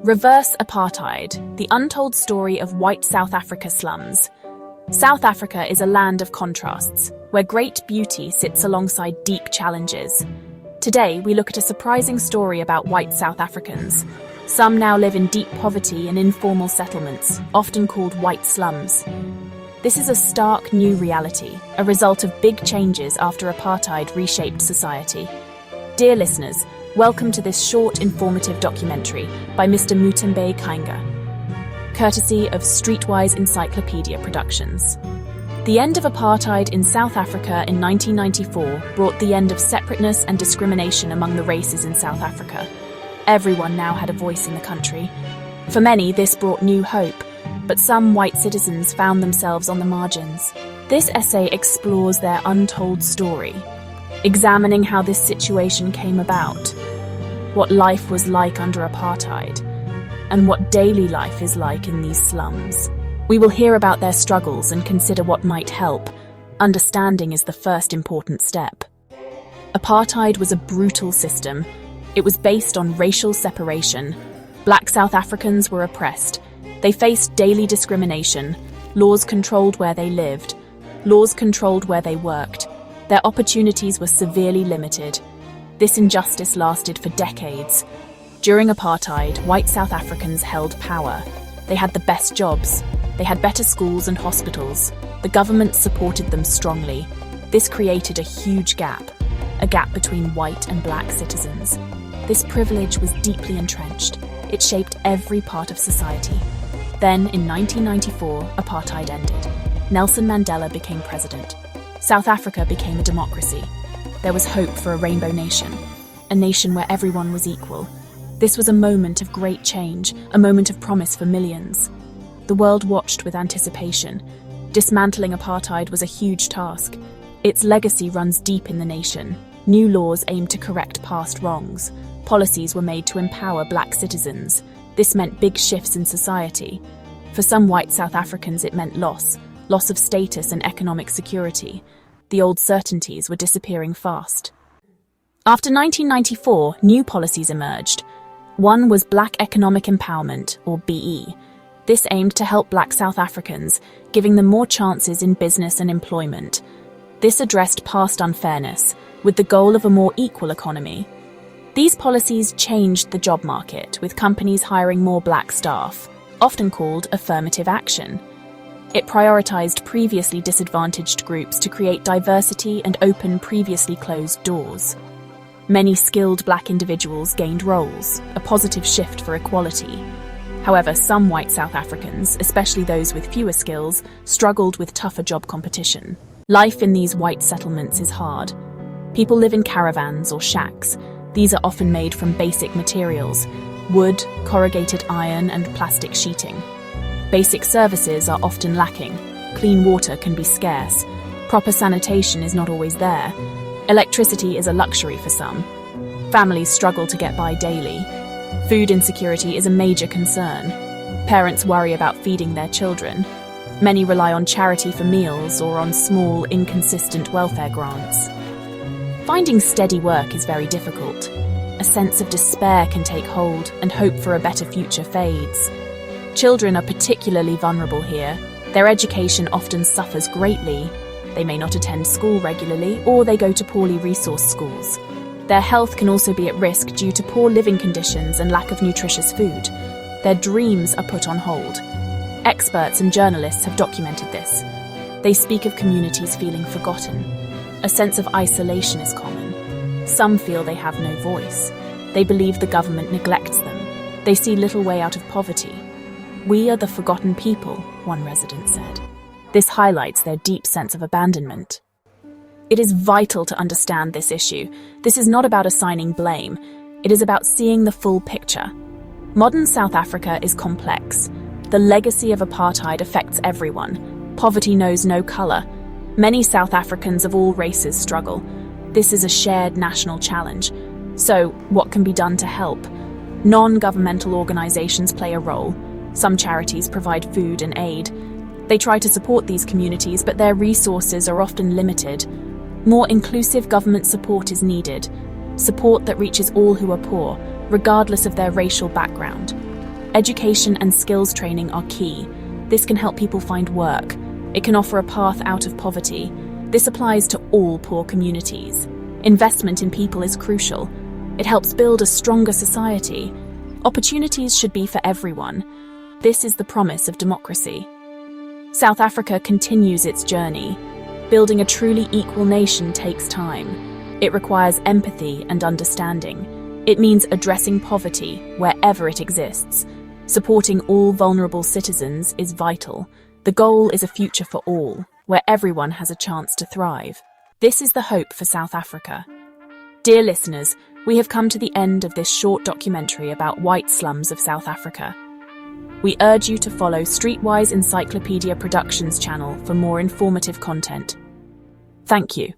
Reverse Apartheid, the untold story of white South Africa slums. South Africa is a land of contrasts, where great beauty sits alongside deep challenges. Today, we look at a surprising story about white South Africans. Some now live in deep poverty in informal settlements, often called white slums. This is a stark new reality, a result of big changes after apartheid reshaped society. Dear listeners, welcome to this short, informative documentary by Mr. MUTEMBEI, courtesy of STREETWISE Encyclopedia Productions. The end of apartheid in South Africa in 1994 brought the end of separateness and discrimination among the races in South Africa. Everyone now had a voice in the country. For many, this brought new hope, but some white citizens found themselves on the margins. This essay explores their untold story, examining how this situation came about, what life was like under apartheid, and what daily life is like in these slums. We will hear about their struggles and consider what might help. Understanding is the first important step. Apartheid was a brutal system. It was based on racial separation. Black South Africans were oppressed. They faced daily discrimination. Laws controlled where they lived. Laws controlled where they worked. Their opportunities were severely limited. This injustice lasted for decades. During apartheid, white South Africans held power. They had the best jobs. They had better schools and hospitals. The government supported them strongly. This created a huge gap, a gap between white and black citizens. This privilege was deeply entrenched. It shaped every part of society. Then, in 1994, apartheid ended. Nelson Mandela became president. South Africa became a democracy. There was hope for a rainbow nation, a nation where everyone was equal. This was a moment of great change, a moment of promise for millions. The world watched with anticipation. Dismantling apartheid was a huge task. Its legacy runs deep in the nation. New laws aimed to correct past wrongs. Policies were made to empower black citizens. This meant big shifts in society. For some white South Africans, it meant loss of status and economic security. The old certainties were disappearing fast. After 1994, new policies emerged. One was Black Economic Empowerment, or BE. This aimed to help black South Africans, giving them more chances in business and employment. This addressed past unfairness, with the goal of a more equal economy. These policies changed the job market, with companies hiring more black staff, often called affirmative action. It prioritized previously disadvantaged groups to create diversity and open previously closed doors. Many skilled black individuals gained roles, a positive shift for equality. However, some white South Africans, especially those with fewer skills, struggled with tougher job competition. Life in these white settlements is hard. People live in caravans or shacks. These are often made from basic materials: wood, corrugated iron, and plastic sheeting. Basic services are often lacking. Clean water can be scarce. Proper sanitation is not always there. Electricity is a luxury for some. Families struggle to get by daily. Food insecurity is a major concern. Parents worry about feeding their children. Many rely on charity for meals or on small, inconsistent welfare grants. Finding steady work is very difficult. A sense of despair can take hold, and hope for a better future fades. Children are particularly vulnerable here. Their education often suffers greatly. They may not attend school regularly, or they go to poorly resourced schools. Their health can also be at risk due to poor living conditions and lack of nutritious food. Their dreams are put on hold. Experts and journalists have documented this. They speak of communities feeling forgotten. A sense of isolation is common. Some feel they have no voice. They believe the government neglects them. They see little way out of poverty. "We are the forgotten people," one resident said. This highlights their deep sense of abandonment. It is vital to understand this issue. This is not about assigning blame. It is about seeing the full picture. Modern South Africa is complex. The legacy of apartheid affects everyone. Poverty knows no color. Many South Africans of all races struggle. This is a shared national challenge. So, what can be done to help? Non-governmental organizations play a role. Some charities provide food and aid. They try to support these communities, but their resources are often limited. More inclusive government support is needed. Support that reaches all who are poor, regardless of their racial background. Education and skills training are key. This can help people find work. It can offer a path out of poverty. This applies to all poor communities. Investment in people is crucial. It helps build a stronger society. Opportunities should be for everyone. This is the promise of democracy. South Africa continues its journey. Building a truly equal nation takes time. It requires empathy and understanding. It means addressing poverty wherever it exists. Supporting all vulnerable citizens is vital. The goal is a future for all, where everyone has a chance to thrive. This is the hope for South Africa. Dear listeners, we have come to the end of this short documentary about white slums of South Africa. We urge you to follow Streetwise Encyclopedia Productions channel for more informative content. Thank you.